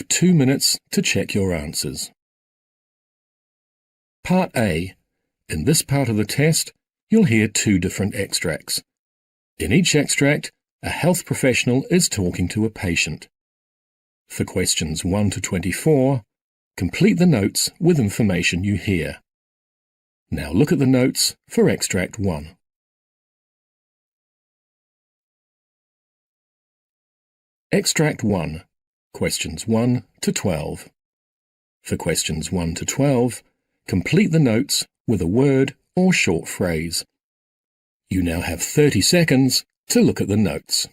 2 minutes to check your answers. Part A. In this part of the test, you'll hear 2 different extracts. In each extract, a health professional is talking to a patient. For questions 1 to 24, complete the notes with information you hear. Now look at the notes for Extract 1. Extract 1. Questions 1 to 12. For questions 1 to 12, complete the notes with a word or short phrase. You now have 30 seconds to look at the notes.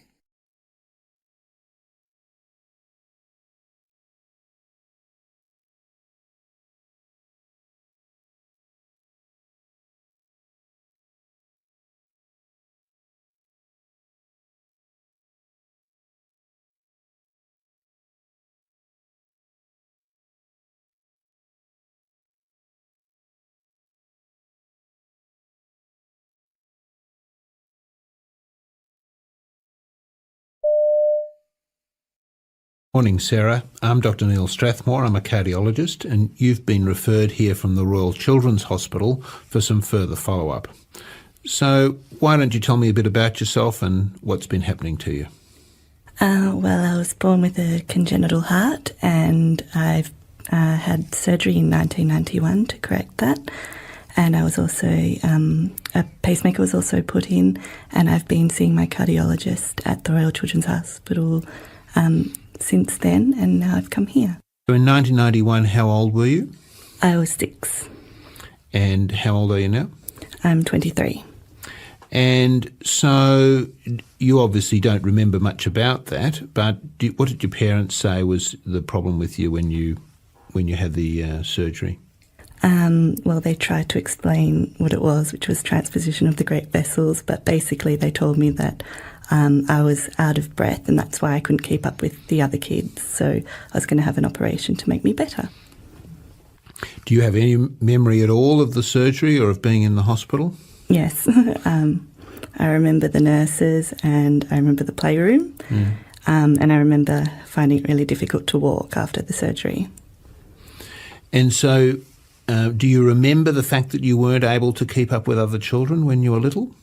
Morning, Sarah. I'm Dr. Neil Strathmore. I'm a cardiologist, and you've been referred here from the Royal Children's Hospital for some further follow-up. So why don't you tell me a bit about yourself and what's been happening to you? Well, I was born with a congenital heart, and I've had surgery in 1991 to correct that. And I was also, a pacemaker was also put in, and I've been seeing my cardiologist at the Royal Children's Hospital since then, and now I've come here. So in 1991, how old were you? I was 6. And how old are you now? I'm 23. And so you obviously don't remember much about that, but what did your parents say was the problem with you when you had the surgery? Well, they tried to explain what it was, which was transposition of the great vessels, but basically they told me that I was out of breath, and that's why I couldn't keep up with the other kids. So I was going to have an operation to make me better. Do you have any memory at all of the surgery or of being in the hospital? Yes. I remember the nurses, and I remember the playroom, and I remember finding it really difficult to walk after the surgery. And so do you remember the fact that you weren't able to keep up with other children when you were little?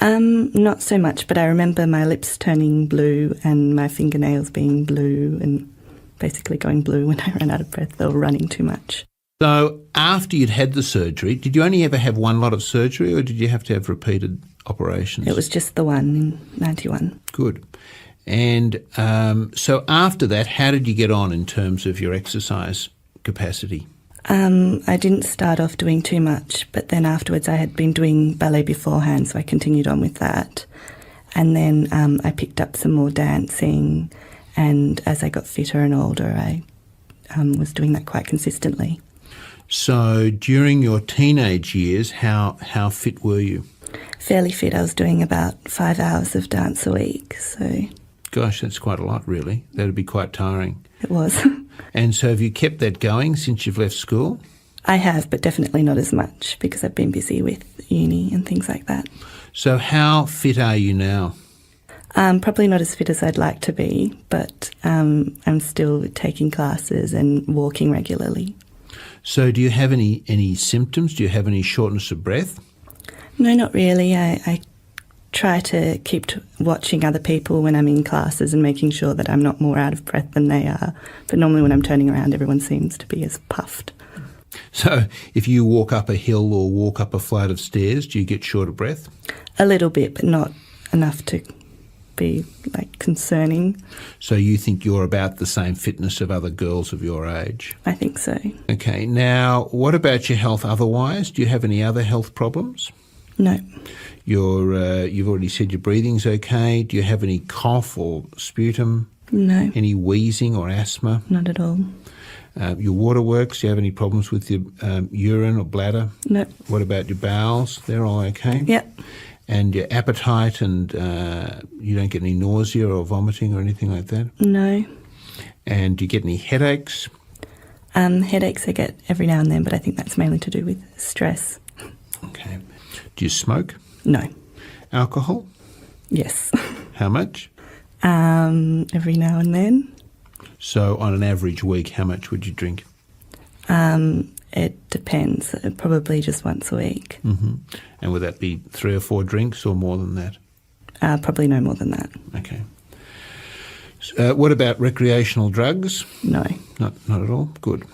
Not so much, but I remember my lips turning blue and my fingernails being blue and basically going blue when I ran out of breath or running too much. So after you'd had the surgery, did you only ever have one lot of surgery, or did you have to have repeated operations? It was just the one in 91. Good. And so after that, how did you get on in terms of your exercise capacity? I didn't start off doing too much, but then afterwards I had been doing ballet beforehand, so I continued on with that. And then I picked up some more dancing, and as I got fitter and older, I was doing that quite consistently. So during your teenage years, how fit were you? Fairly fit. I was doing about 5 hours of dance a week, so... Gosh, that's quite a lot, really. That would be quite tiring. It was. And so have you kept that going since you've left school? I have, but definitely not as much because I've been busy with uni and things like that. So how fit are you now? Probably not as fit as I'd like to be, but I'm still taking classes and walking regularly. So do you have any symptoms? Do you have any shortness of breath? No, not really. I try to keep watching other people when I'm in classes and making sure that I'm not more out of breath than they are. But normally when I'm turning around, everyone seems to be as puffed. So if you walk up a hill or walk up a flight of stairs, do you get short of breath? A little bit, but not enough to be concerning. So you think you're about the same fitness of other girls of your age? I think so. Okay. Now, what about your health otherwise? Do you have any other health problems? No. You've already said your breathing's okay. Do you have any cough or sputum? No. Any wheezing or asthma? Not at all. Your waterworks, do you have any problems with your urine or bladder? No. What about your bowels? They're all okay? Yep. And your appetite, and you don't get any nausea or vomiting or anything like that? No. And do you get any headaches? Headaches I get every now and then, but I think that's mainly to do with stress. Okay. Do you smoke? No. Alcohol? Yes. How much? Every now and then. So on an average week, how much would you drink? It depends. Probably just once a week. Mm-hmm. And would that be 3 or 4 drinks or more than that? Probably no more than that. Okay. What about recreational drugs? No. Not at all? Good.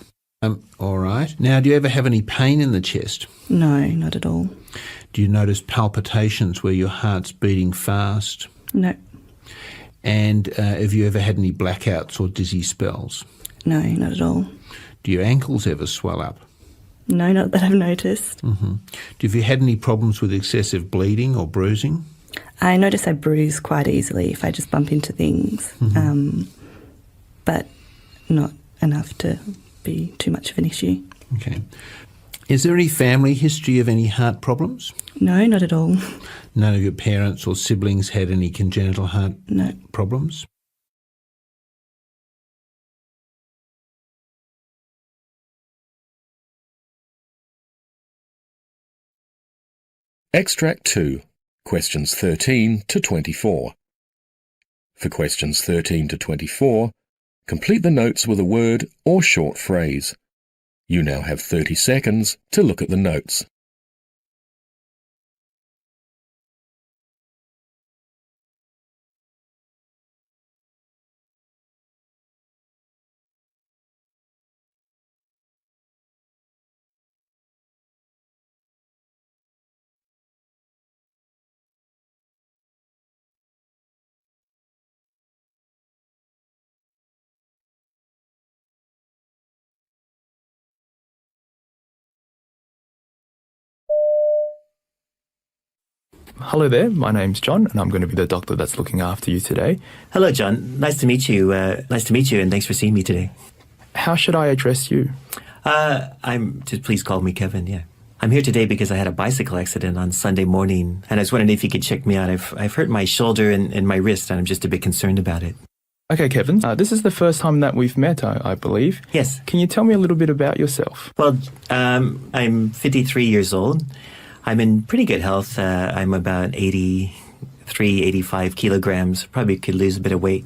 All right. Now, do you ever have any pain in the chest? No, not at all. Do you notice palpitations where your heart's beating fast? No. And have you ever had any blackouts or dizzy spells? No, not at all. Do your ankles ever swell up? No, not that I've noticed. Mm-hmm. Have you had any problems with excessive bleeding or bruising? I notice I bruise quite easily if I just bump into things, but not enough to be too much of an issue. Okay. Is there any family history of any heart problems? No, not at all. None of your parents or siblings had any congenital heart problems? Extract 2, questions 13 to 24. For questions 13 to 24, complete the notes with a word or short phrase. You now have 30 seconds to look at the notes. Hello there, my name's John, and I'm going to be the doctor that's looking after you today. Hello, John. Nice to meet you. And thanks for seeing me today. How should I address you? Please call me Kevin, yeah. I'm here today because I had a bicycle accident on Sunday morning, and I was wondering if you could check me out. I've hurt my shoulder and my wrist, and I'm just a bit concerned about it. Okay, Kevin, this is the first time that we've met, I believe. Yes. Can you tell me a little bit about yourself? Well, I'm 53 years old. I'm in pretty good health. I'm about 83, 85 kilograms. Probably could lose a bit of weight.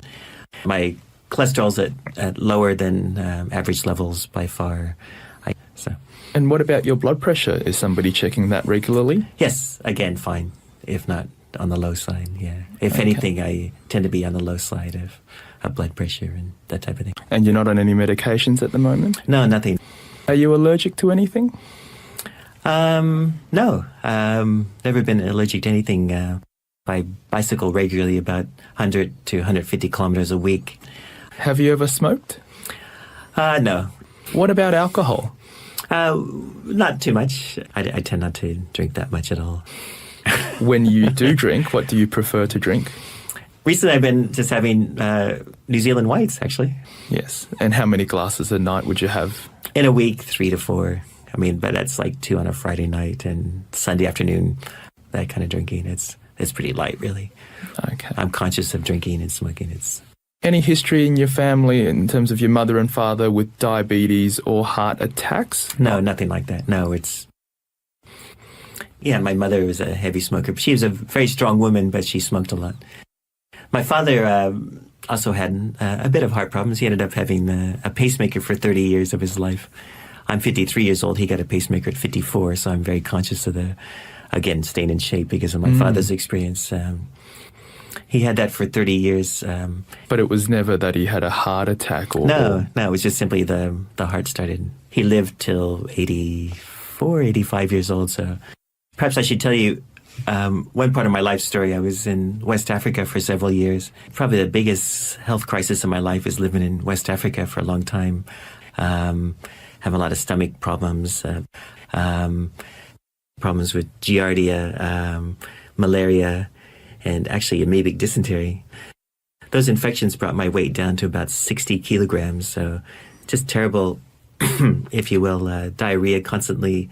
My cholesterol's at lower than average levels by far. And what about your blood pressure? Is somebody checking that regularly? Yes, again, fine. If not on the low side, yeah. If anything, I tend to be on the low side of blood pressure and that type of thing. And you're not on any medications at the moment? No, nothing. Are you allergic to anything? No. Never been allergic to anything. I bicycle regularly about 100 to 150 kilometers a week. Have you ever smoked? No. What about alcohol? Not too much. I tend not to drink that much at all. When you do drink, what do you prefer to drink? Recently, I've been just having New Zealand whites, actually. Yes. And how many glasses a night would you have? In a week, 3 to 4. But that's like 2 on a Friday night and Sunday afternoon, that kind of drinking. It's pretty light, really. Okay. I'm conscious of drinking and smoking. Any history in your family in terms of your mother and father with diabetes or heart attacks? No, nothing like that. No, my mother was a heavy smoker. She was a very strong woman, but she smoked a lot. My father also had a bit of heart problems. He ended up having a pacemaker for 30 years of his life. I'm 53 years old. He got a pacemaker at 54, so I'm very conscious of staying in shape because of my father's experience. He had that for 30 years. But it was never that he had a heart attack? No, it was just simply the heart started. He lived till 84, 85 years old, so perhaps I should tell you one part of my life story. I was in West Africa for several years. Probably the biggest health crisis in my life is living in West Africa for a long time. Have a lot of stomach problems, problems with giardia, malaria, and actually amoebic dysentery. Those infections brought my weight down to about 60 kilograms, so just terrible, if you will, diarrhea constantly.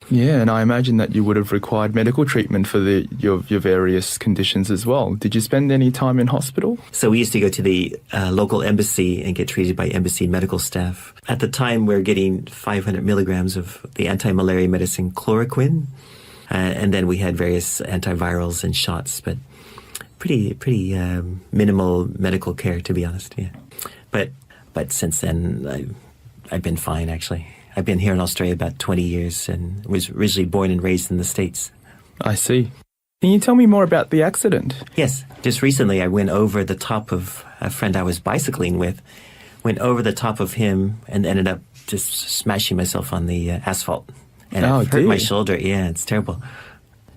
Yeah, and I imagine that you would have required medical treatment for your various conditions as well. Did you spend any time in hospital? So we used to go to the local embassy and get treated by embassy medical staff. At the time, we were getting 500 milligrams of the anti-malaria medicine chloroquine, and then we had various antivirals and shots, but pretty minimal medical care, to be honest, yeah. But since then, I've been fine, actually. I've been here in Australia about 20 years and was originally born and raised in the States. I see. Can you tell me more about the accident? Yes. Just recently, I went over the top of a friend I was bicycling with, went over the top of him and ended up just smashing myself on the asphalt. And it hurt my shoulder. Yeah, it's terrible.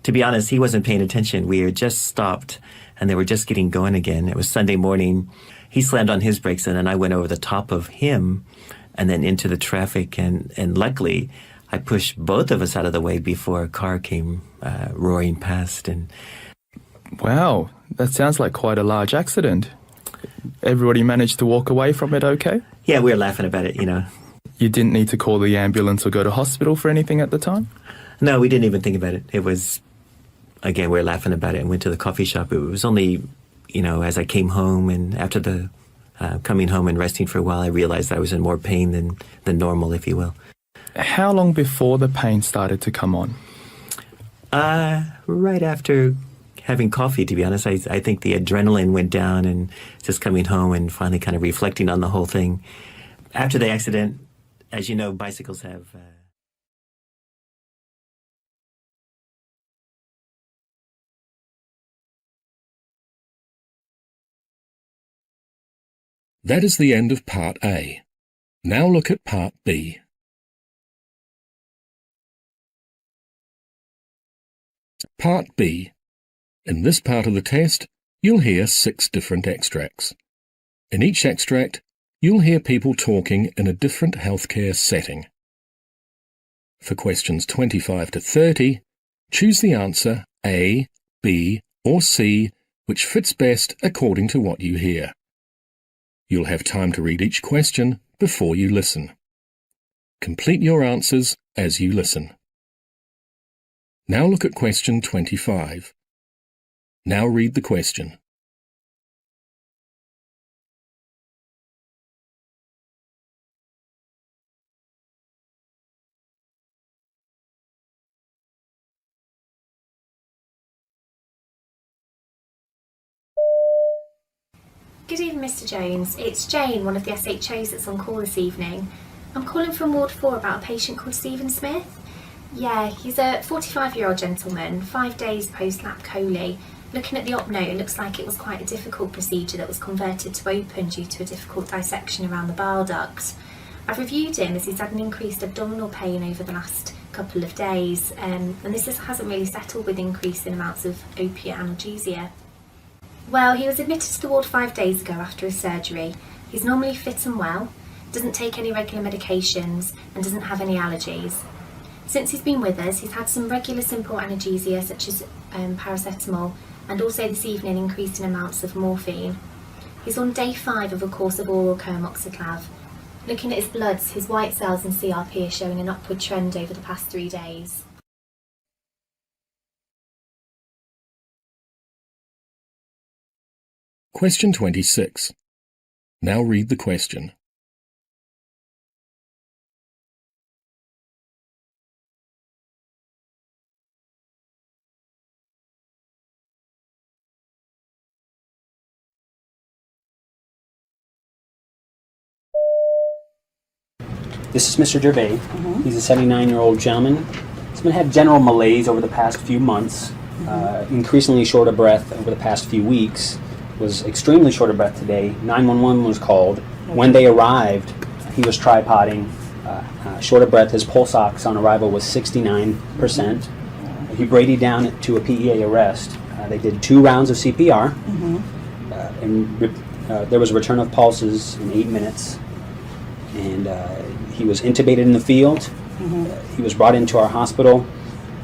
To be honest, he wasn't paying attention. We had just stopped and they were just getting going again. It was Sunday morning. He slammed on his brakes and then I went over the top of him and then into the traffic. And luckily, I pushed both of us out of the way before a car came roaring past. And wow, that sounds like quite a large accident. Everybody managed to walk away from it okay? Yeah, we were laughing about it, you know. You didn't need to call the ambulance or go to hospital for anything at the time? No, we didn't even think about it. It was, again, we were laughing about it and went to the coffee shop. It was only, you know, as I came home and after the coming home and resting for a while, I realized I was in more pain than normal, if you will. How long before the pain started to come on? Right after having coffee, to be honest. I think the adrenaline went down and just coming home and finally kind of reflecting on the whole thing. After the accident, as you know, bicycles have... That is the end of Part A. Now look at Part B. Part B. In this part of the test, you'll hear 6 different extracts. In each extract, you'll hear people talking in a different healthcare setting. For questions 25 to 30, choose the answer A, B, or C, which fits best according to what you hear. You'll have time to read each question before you listen. Complete your answers as you listen. Now look at question 25. Now read the question. Good evening, Mr. Jones. It's Jane, one of the SHOs that's on call this evening. I'm calling from Ward 4 about a patient called Stephen Smith. Yeah, he's a 45-year-old gentleman, 5 days post-lap chole. Looking at the op note, it looks like it was quite a difficult procedure that was converted to open due to a difficult dissection around the bile duct. I've reviewed him as he's had an increased abdominal pain over the last couple of days, and this hasn't really settled with increasing amounts of opiate analgesia. Well, he was admitted to the ward 5 days ago after his surgery. He's normally fit and well, doesn't take any regular medications and doesn't have any allergies. Since he's been with us, he's had some regular simple analgesia such as paracetamol and also this evening increasing amounts of morphine. He's on day 5 of a course of oral coamoxiclav. Looking at his bloods, his white cells and CRP are showing an upward trend over the past 3 days. Question 26. Now read the question. This is Mr. Gervais. He's a 79-year-old gentleman. He's been had general malaise over the past few months, increasingly short of breath over the past few weeks. Was extremely short of breath today. 911 was called. When they arrived, he was tripoding, short of breath. His pulse ox on arrival was 69%. He bradyed down to a PEA arrest. They did 2 rounds of CPR, and there was a return of pulses in 8 minutes. And he was intubated in the field. He was brought into our hospital.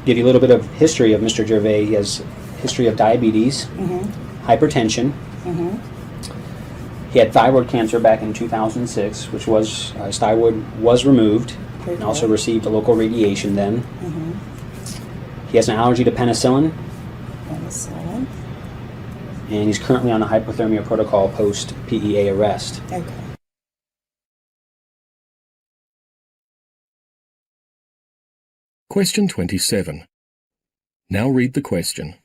Give you a little bit of history of Mr. Gervais. He has history of diabetes, hypertension. He had thyroid cancer back in 2006, which was, his thyroid was removed and also received a local radiation then. He has an allergy to penicillin. And he's currently on a hypothermia protocol post-PEA arrest. Question 27. Now read the question.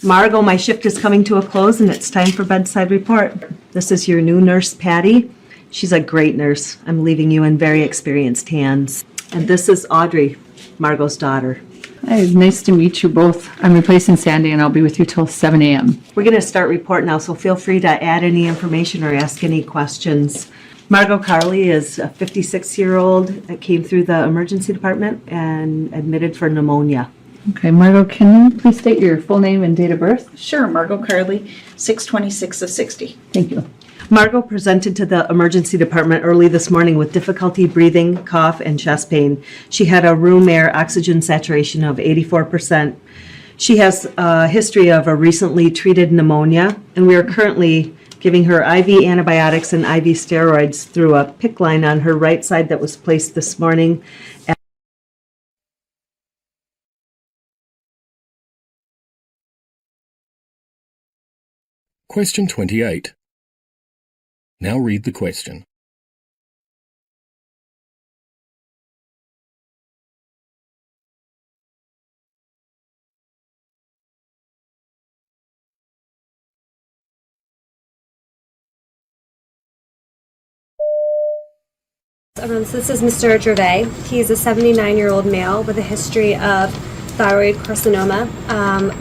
Margot, my shift is coming to a close and it's time for bedside report. This is your new nurse, Patty. She's a great nurse. I'm leaving you in very experienced hands. And this is Audrey, Margot's daughter. Hi, nice to meet you both. I'm replacing Sandy and I'll be with you till 7 a.m. We're going to start report now, so feel free to add any information or ask any questions. Margot Carley is a 56-year-old that came through the emergency department and admitted for pneumonia. Okay, Margot, can you please state your full name and date of birth? Sure, Margot Carley, 626 of 60. Thank you. Margot presented to the emergency department early this morning with difficulty breathing, cough, and chest pain. She had a room air oxygen saturation of 84%. She has a history of a recently treated pneumonia, and we are currently giving her IV antibiotics and IV steroids through a PICC line on her right side that was placed this morning. Question 28. Now read the question. This is Mr. Gervais. He's a 79-year-old male with a history of thyroid carcinoma.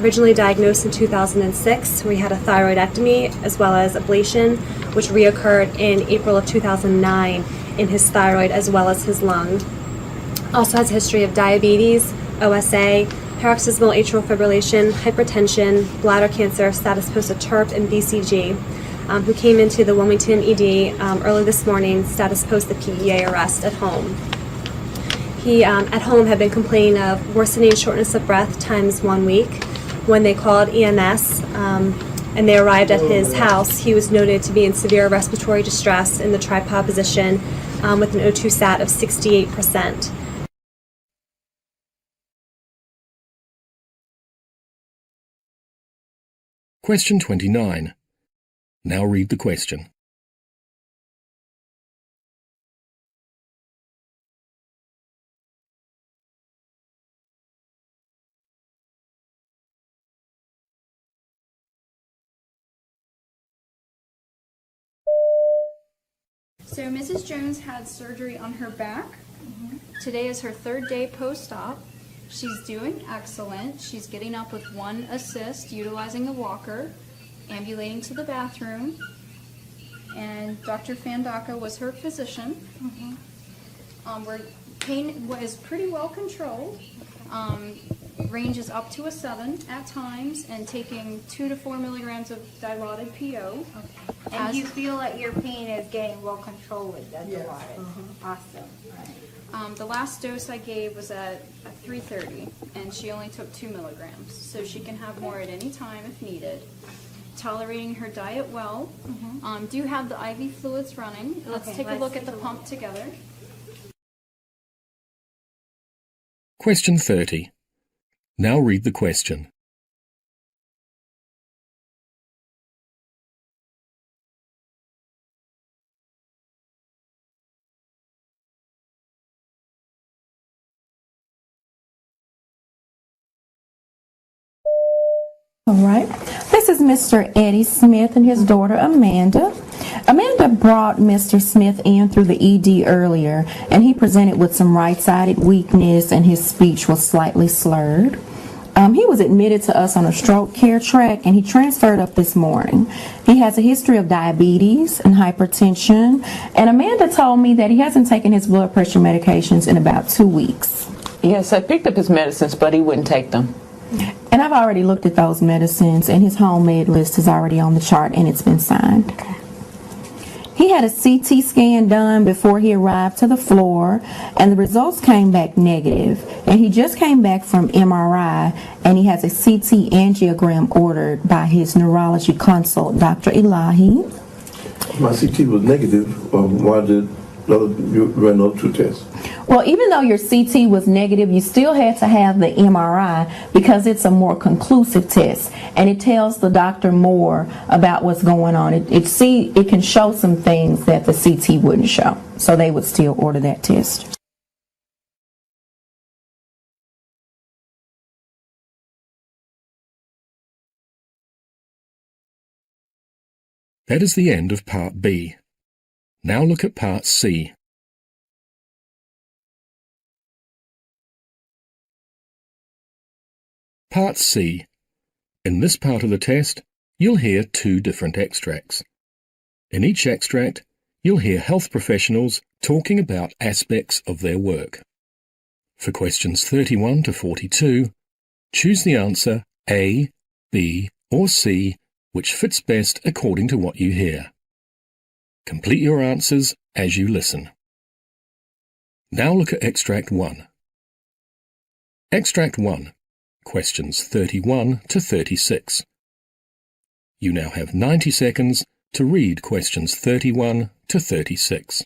Originally diagnosed in 2006, we had a thyroidectomy as well as ablation, which reoccurred in April of 2009 in his thyroid as well as his lung. Also has a history of diabetes, OSA, paroxysmal atrial fibrillation, hypertension, bladder cancer, status post of TERP, and BCG. Who came into the Wilmington ED early this morning, status post the PEA arrest at home. He, at home, had been complaining of worsening shortness of breath times 1 week. When they called EMS and they arrived at his house, he was noted to be in severe respiratory distress in the tripod position with an O2 sat of 68%. Question 29. Now read the question. So Mrs. Jones had surgery on her back. Today is her third day post-op. She's doing excellent. She's getting up with one assist, utilizing a walker, ambulating to the bathroom, and Dr. Fandaka was her physician. Pain was pretty well controlled. Ranges up to a 7 at times, and taking 2 to 4 milligrams of dilaudid PO. And you feel like your pain is getting well controlled with the dilaudid. Awesome. Right. The last dose I gave was at 3:30, and she only took 2 milligrams, so she can have more at any time if needed. Tolerating her diet well. Do have the IV fluids running. Let's take a look at the pump together. Question 30. Now read the question. All right. This is Mr. Eddie Smith and his daughter Amanda. Amanda brought Mr. Smith in through the ED earlier, and he presented with some right-sided weakness and his speech was slightly slurred. He was admitted to us on a stroke care track, and he transferred up this morning. He has a history of diabetes and hypertension, and Amanda told me that he hasn't taken his blood pressure medications in about 2 weeks. Yes, I picked up his medicines, but he wouldn't take them. And I've already looked at those medicines, and his home med list is already on the chart, and it's been signed. He had a CT scan done before he arrived to the floor, and the results came back negative. And he just came back from MRI, and he has a CT angiogram ordered by his neurology consult, Dr. Elahi. My CT was negative. Why did you run those 2 tests? Well, even though your CT was negative, you still had to have the MRI because it's a more conclusive test, and it tells the doctor more about what's going on. It can show some things that the CT wouldn't show, so they would still order that test. That is the end of Part B. Now look at Part C. Part C. In this part of the test, you'll hear two different extracts. In each extract, you'll hear health professionals talking about aspects of their work. For questions 31 to 42, choose the answer A, B, or C, which fits best according to what you hear. Complete your answers as you listen. Now look at Extract 1. Extract 1, questions 31 to 36. You now have 90 seconds to read questions 31 to 36.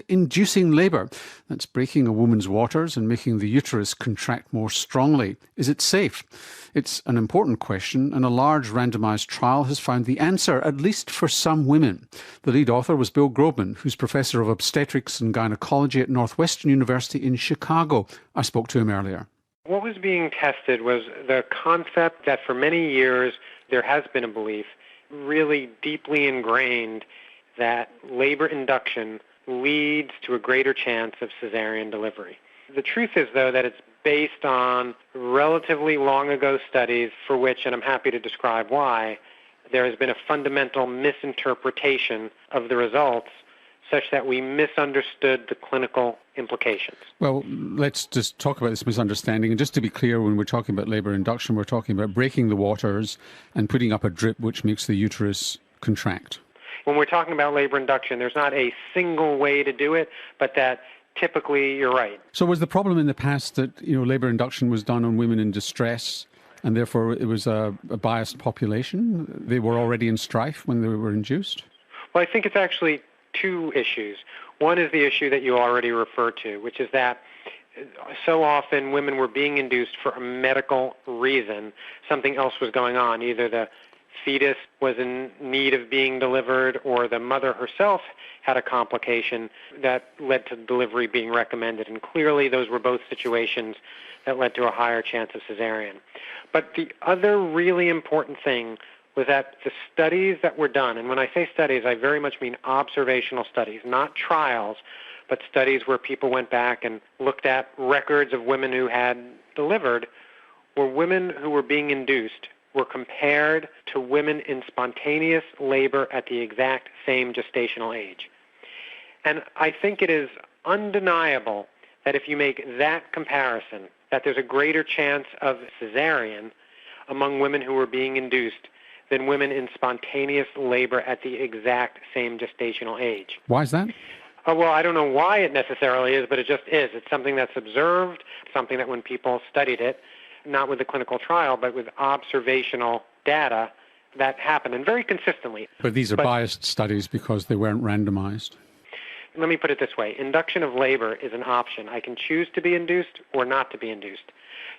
Inducing labour, that's breaking a woman's waters and making the uterus contract more strongly. Is it safe? It's an important question, and a large randomised trial has found the answer, at least for some women. The lead author was Bill Grobman, who's Professor of Obstetrics and Gynaecology at Northwestern University in Chicago. I spoke to him earlier. What was being tested was the concept that for many years there has been a belief, really deeply ingrained, that labour induction leads to a greater chance of cesarean delivery. The truth is, though, that it's based on relatively long ago studies for which, and I'm happy to describe why, there has been a fundamental misinterpretation of the results such that we misunderstood the clinical implications. Well, let's just talk about this misunderstanding. And just to be clear, when we're talking about labour induction, we're talking about breaking the waters and putting up a drip which makes the uterus contract. When we're talking about labour induction, there's not a single way to do it, but that typically you're right. So was the problem in the past that labour induction was done on women in distress and therefore it was a biased population? They were already in strife when they were induced? Well, I think it's actually two issues. One is the issue that you already referred to, which is that so often women were being induced for a medical reason. Something else was going on. Either the fetus was in need of being delivered or the mother herself had a complication that led to delivery being recommended. And clearly those were both situations that led to a higher chance of cesarean. But the other really important thing was that the studies that were done, and when I say studies, I very much mean observational studies, not trials, but studies where people went back and looked at records of women who had delivered, were women who were being induced were compared to women in spontaneous labour at the exact same gestational age. And I think it is undeniable that if you make that comparison, that there's a greater chance of cesarean among women who were being induced than women in spontaneous labour at the exact same gestational age. Why is that? Well, I don't know why it necessarily is, but it just is. It's something that's observed, something that when people studied it, not with the clinical trial, but with observational data, that happened, and very consistently. But these are biased studies because they weren't randomised. Let me put it this way. Induction of labour is an option. I can choose to be induced or not to be induced.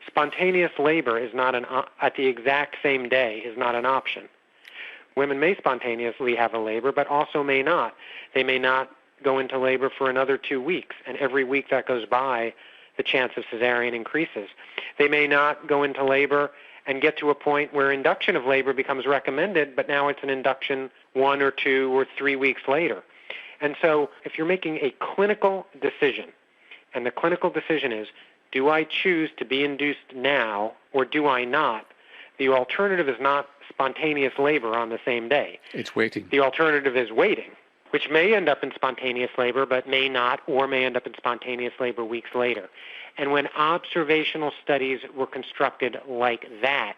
Spontaneous labour is not at the exact same day is not an option. Women may spontaneously have a labor, but also may not. They may not go into labor for another 2 weeks, and every week that goes by, the chance of cesarean increases. They may not go into labor and get to a point where induction of labor becomes recommended, but now it's an induction 1 or 2 or 3 weeks later. And so if you're making a clinical decision, and the clinical decision is, do I choose to be induced now or do I not? The alternative is not spontaneous labor on the same day. It's waiting. The alternative is waiting, which may end up in spontaneous labor, but may not, or may end up in spontaneous labor weeks later. And when observational studies were constructed like that,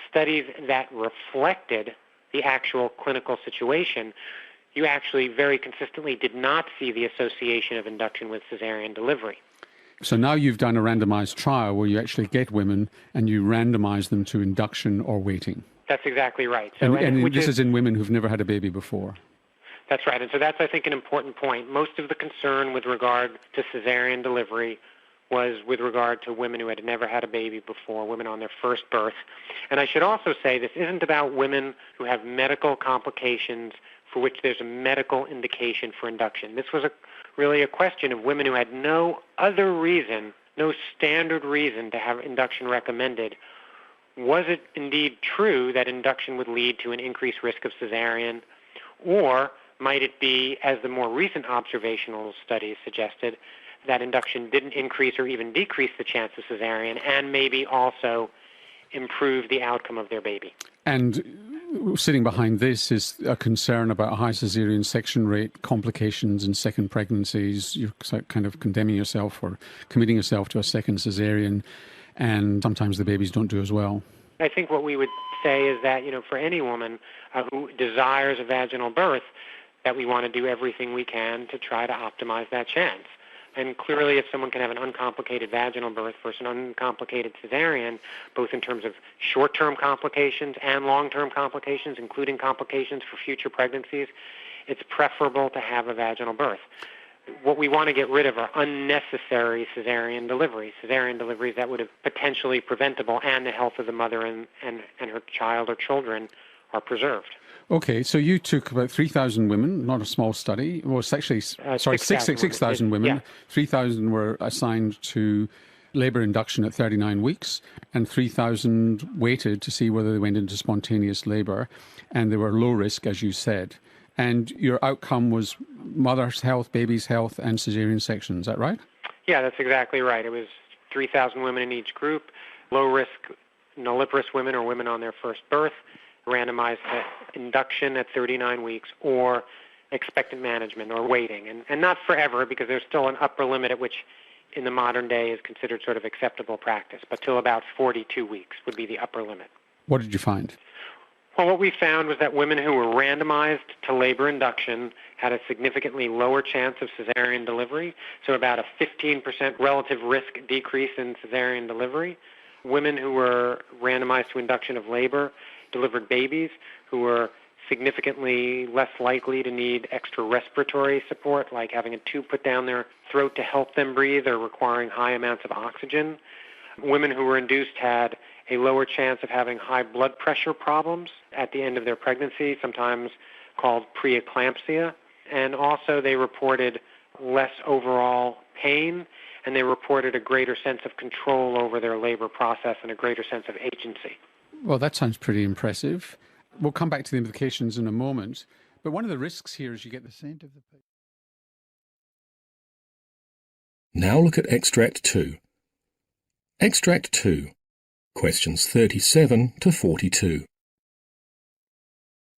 studies that reflected the actual clinical situation, you actually very consistently did not see the association of induction with cesarean delivery. So now you've done a randomised trial where you actually get women and you randomise them to induction or waiting. That's exactly right. So, and this is in women who've never had a baby before. That's right. And so that's, I think, an important point. Most of the concern with regard to cesarean delivery was with regard to women who had never had a baby before, women on their first birth. And I should also say this isn't about women who have medical complications for which there's a medical indication for induction. This was really a question of women who had no other reason, no standard reason to have induction recommended. Was it indeed true that induction would lead to an increased risk of cesarean, or might it be, as the more recent observational studies suggested, that induction didn't increase or even decrease the chance of cesarean and maybe also improve the outcome of their baby? And sitting behind this is a concern about a high caesarean section rate, complications in second pregnancies. You're kind of condemning yourself or committing yourself to a second caesarean, and sometimes the babies don't do as well. I think what we would say is that, for any woman who desires a vaginal birth, that we want to do everything we can to try to optimize that chance. And clearly, if someone can have an uncomplicated vaginal birth versus an uncomplicated cesarean, both in terms of short-term complications and long-term complications, including complications for future pregnancies, it's preferable to have a vaginal birth. What we want to get rid of are unnecessary cesarean deliveries that would have potentially preventable, and the health of the mother and her child or children are preserved. Okay, so you took about 3,000 women, not a small study. Well, it's actually, 6,000 women. Yeah. 3,000 were assigned to labour induction at 39 weeks, and 3,000 waited to see whether they went into spontaneous labour, and they were low risk, as you said. And your outcome was mother's health, baby's health, and caesarean section. Is that right? Yeah, that's exactly right. It was 3,000 women in each group, low-risk nulliparous women or women on their first birth, randomized to induction at 39 weeks or expectant management or waiting. And not forever, because there's still an upper limit at which in the modern day is considered sort of acceptable practice, but till about 42 weeks would be the upper limit. What did you find? Well, what we found was that women who were randomized to labor induction had a significantly lower chance of cesarean delivery, so about a 15% relative risk decrease in cesarean delivery. Women who were randomized to induction of labor delivered babies who were significantly less likely to need extra respiratory support, like having a tube put down their throat to help them breathe or requiring high amounts of oxygen. Women who were induced had a lower chance of having high blood pressure problems at the end of their pregnancy, sometimes called preeclampsia. And also they reported less overall pain, and they reported a greater sense of control over their labor process and a greater sense of agency. Well, that sounds pretty impressive. We'll come back to the implications in a moment. But one of the risks here is you get the scent of the patient. Now look at Extract 2. Extract 2, questions 37 to 42.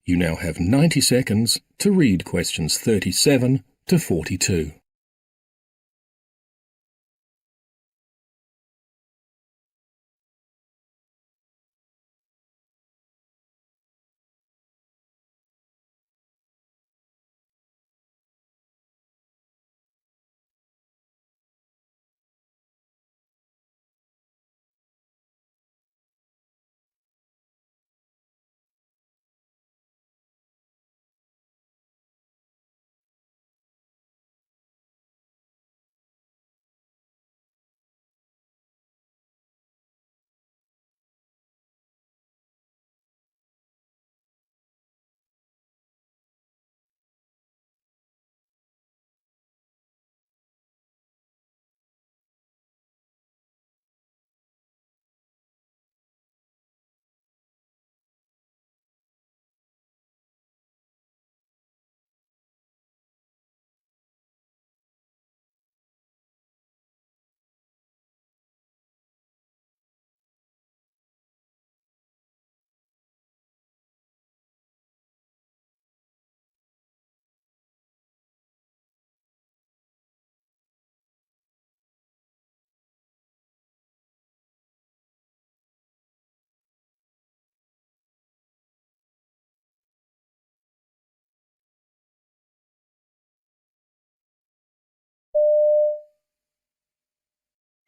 You now have 90 seconds to read questions 37 to 42.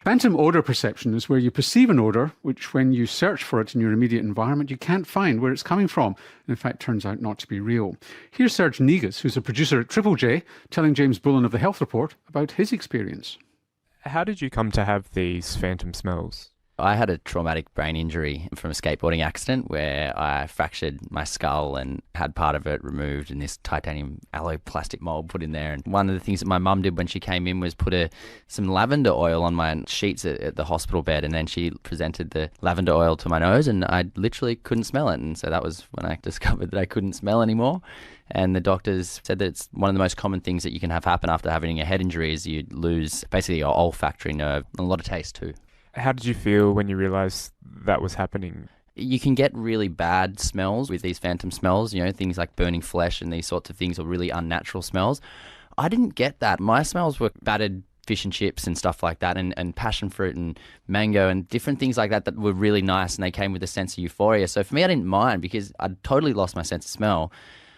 Phantom odour perception is where you perceive an odour which, when you search for it in your immediate environment, you can't find where it's coming from, and in fact turns out not to be real. Here's Serge Negus, who's a producer at Triple J, telling James Bullen of the Health Report about his experience. How did you come to have these phantom smells? I had a traumatic brain injury from a skateboarding accident where I fractured my skull and had part of it removed and this titanium alloy plastic mold put in there. And one of the things that my mum did when she came in was put some lavender oil on my sheets at the hospital bed, and then she presented the lavender oil to my nose and I literally couldn't smell it. And so that was when I discovered that I couldn't smell anymore. And the doctors said that it's one of the most common things that you can have happen after having a head injury is you lose basically your olfactory nerve and a lot of taste too. How did you feel when you realised that was happening? You can get really bad smells with these phantom smells, things like burning flesh and these sorts of things, or really unnatural smells. I didn't get that. My smells were battered fish and chips and stuff like that, and passion fruit and mango and different things like that were really nice, and they came with a sense of euphoria. So for me, I didn't mind because I'd totally lost my sense of smell.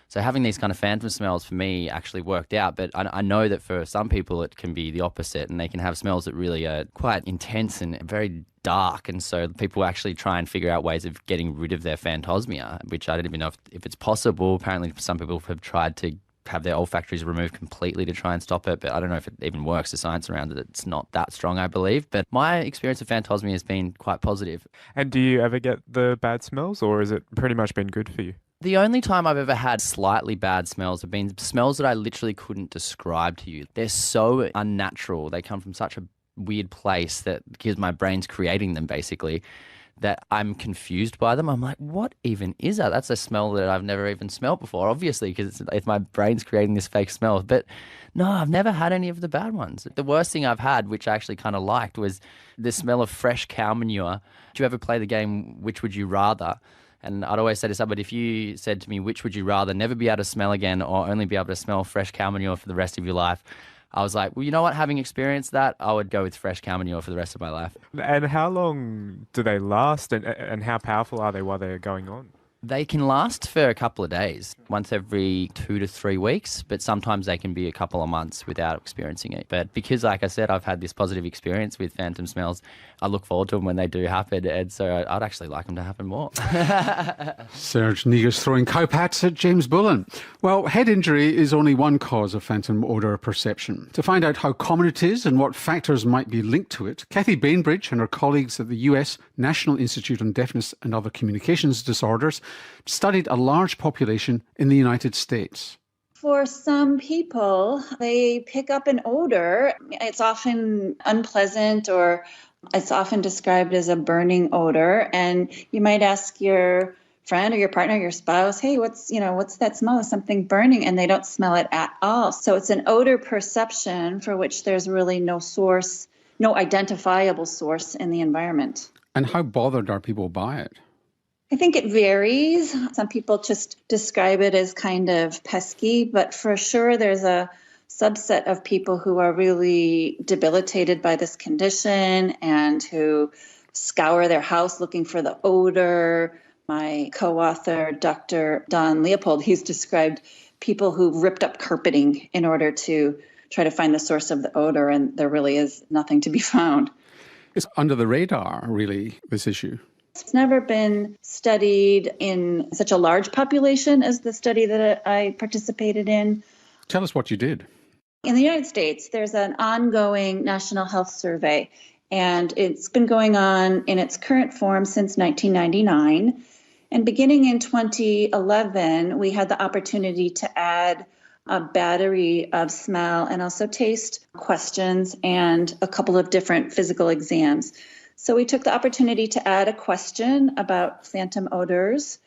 So having these kind of phantom smells for me actually worked out, but I know that for some people it can be the opposite, and they can have smells that really are quite intense and very dark, and so people actually try and figure out ways of getting rid of their phantosmia, which I don't even know if it's possible. Apparently some people have tried to have their olfactories removed completely to try and stop it, but I don't know if it even works. The science around it, it's not that strong, I believe. But my experience of phantosmia has been quite positive. And do you ever get the bad smells, or has it pretty much been good for you? The only time I've ever had slightly bad smells have been smells that I literally couldn't describe to you. They're so unnatural. They come from such a weird place that because my brain's creating them basically, that I'm confused by them. I'm like, what even is that? That's a smell that I've never even smelled before, obviously, because it's my brain's creating this fake smell. But no, I've never had any of the bad ones. The worst thing I've had, which I actually kind of liked, was the smell of fresh cow manure. Do you ever play the game Which Would You Rather? And I'd always say to somebody, if you said to me, which would you rather, never be able to smell again or only be able to smell fresh cow manure for the rest of your life? I was like, well, you know what? Having experienced that, I would go with fresh cow manure for the rest of my life. And how long do they last, and how powerful are they while they're going on? They can last for a couple of days, once every 2 to 3 weeks, but sometimes they can be a couple of months without experiencing it. But because, like I said, I've had this positive experience with phantom smells, I look forward to them when they do happen, and so I'd actually like them to happen more. Serge Negus throwing cowpats at James Bullen. Well, head injury is only one cause of phantom odour perception. To find out how common it is and what factors might be linked to it, Kathy Bainbridge and her colleagues at the US National Institute on Deafness and Other Communications Disorders studied a large population in the United States. For some people, they pick up an odor. It's often unpleasant, or it's often described as a burning odor. And you might ask your friend or your partner, your spouse, hey, what's that smell of something burning? And they don't smell it at all. So it's an odor perception for which there's really no source, no identifiable source in the environment. And how bothered are people by it? I think it varies. Some people just describe it as kind of pesky, but for sure there's a subset of people who are really debilitated by this condition and who scour their house looking for the odor. My co-author, Dr. Don Leopold, he's described people who ripped up carpeting in order to try to find the source of the odor, and there really is nothing to be found. It's under the radar, really, this issue. It's never been studied in such a large population as the study that I participated in. Tell us what you did. In the United States, there's an ongoing national health survey, and it's been going on in its current form since 1999. And beginning in 2011, we had the opportunity to add a battery of smell and also taste questions and a couple of different physical exams. So we took the opportunity to add a question about phantom odors.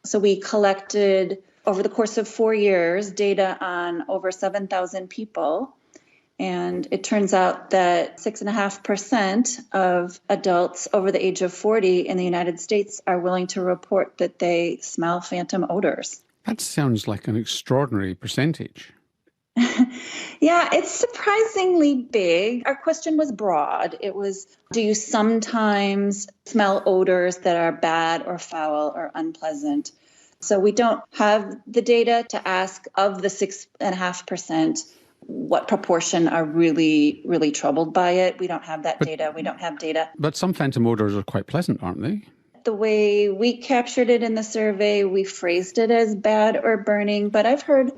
So we collected, over the course of 4 years, data on over 7,000 people. And it turns out that 6.5% of adults over the age of 40 in the United States are willing to report that they smell phantom odors. That sounds like an extraordinary percentage. Yeah, it's surprisingly big. Our question was broad. It was, do you sometimes smell odors that are bad or foul or unpleasant? So we don't have the data to ask of the 6.5%, what proportion are really, really troubled by it. We don't have that data. We don't have data. But some phantom odours are quite pleasant, aren't they? The way we captured it in the survey, we phrased it as bad or burning, but I've heard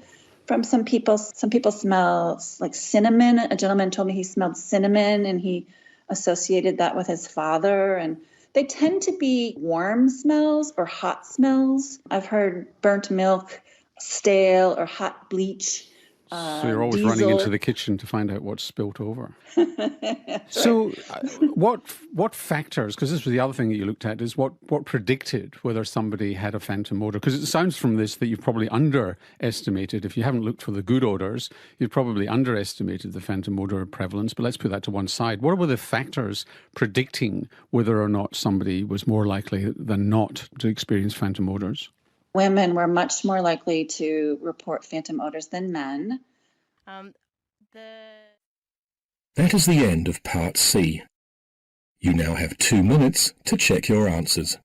from some people smell like cinnamon. A gentleman told me he smelled cinnamon and he associated that with his father. And they tend to be warm smells or hot smells. I've heard burnt milk, stale or hot bleach. So you're always diesel. running into the kitchen to find out what's spilt over. So what factors, because this was the other thing that you looked at, is what predicted whether somebody had a phantom odour? Because it sounds from this that you've probably underestimated, if you haven't looked for the good odours, you've probably underestimated the phantom odour prevalence, but let's put that to one side. What were the factors predicting whether or not somebody was more likely than not to experience phantom odours? Women were much more likely to report phantom odours than men. That is the end of Part C. You now have 2 minutes to check your answers.